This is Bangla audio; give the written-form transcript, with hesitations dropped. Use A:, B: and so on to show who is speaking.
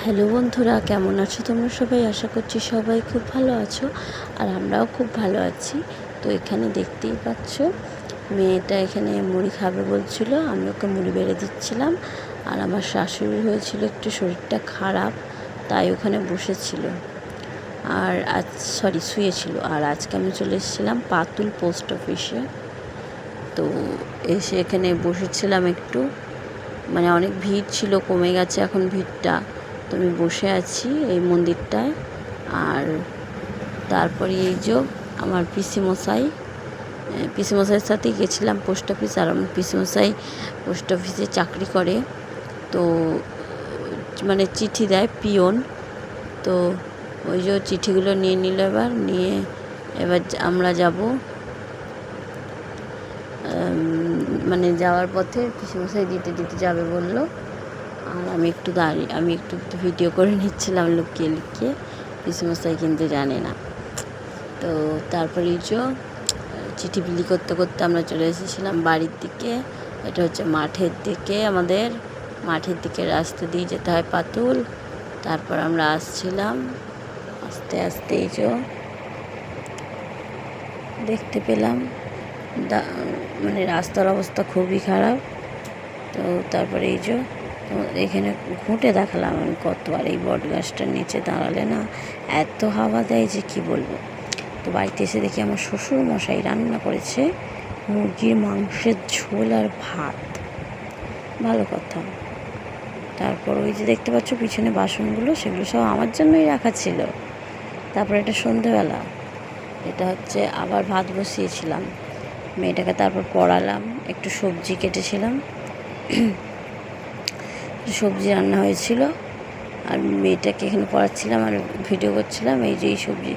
A: হ্যালো বন্ধুরা, কেমন আছো তোমরা সবাই? আশা করছি সবাই খুব ভালো আছো, আর আমরাও খুব ভালো আছি। তো এখানে দেখতেই পাচ্ছ, মেয়েটা এখানে মুড়ি খাবে বলছিল, আমি ওকে মুড়ি বেড়ে দিচ্ছিলাম। আর আমার শাশুড়ি হয়েছিল একটু শরীরটা খারাপ, তাই ওখানে বসেছিল আর শুয়েছিল। আর আজকে আমি চলে এসেছিলাম পাতুল পোস্ট অফিসে। তো এসে এখানে বসেছিলাম একটু, মানে অনেক ভিড় ছিল, কমে গেছে এখন ভিড়টা। তো আমি বসে আছি এই মন্দিরটায়। আর তারপরে এই যে আমার পিসিমশাইয়ের সাথে গেছিলাম পোস্ট অফিস। আর আমার পিসিমশাই পোস্ট অফিসে চাকরি করে, তো মানে চিঠি দেয় পিয়ন। তো ওই যে চিঠিগুলো নিয়ে নিল, এবার আমরা যাব। মানে যাওয়ার পথে পিসিমশাই দিতে যাবে বললো। আর আমি একটু ভিডিও করে নিচ্ছিলাম লুকিয়ে। পিসিমশাই কিন্তু জানে না। তো তারপরে চিঠি বিলি করতে করতে আমরা চলে এসেছিলাম বাড়ির দিকে। এটা হচ্ছে মাঠের দিকে, আমাদের মাঠের দিকে রাস্তা দিয়ে যেতে হয় পাতুল। তারপর আমরা আসছিলাম আস্তে আস্তে, দেখতে পেলাম মানে রাস্তার অবস্থা খুবই খারাপ। তো তারপরে এখানে ঘুঁটে দেখালাম আমি কতবার। এই বট গাছটার নিচে দাঁড়ালে না এত হাওয়া দেয় যে কি বলবো। তো বাড়িতে এসে দেখি আমার শ্বশুর মশাই রান্না করেছে মুরগির মাংসের ঝোল আর ভাত। ভালো কথা। তারপর ওই যে দেখতে পাচ্ছ পিছনে বাসনগুলো, সেগুলো সব আমার জন্যই রাখা ছিল। তারপর এটা সন্ধেবেলা, এটা হচ্ছে আবার ভাত বসিয়েছিলাম মেয়েটাকে, তারপর পড়ালাম, একটু সবজি কেটেছিলাম, সবজি রান্না হয়েছিল। আর মেয়েটাকে এখানে পড়াচ্ছিলাম আর ভিডিও করছিলাম। এই যে এই সবজি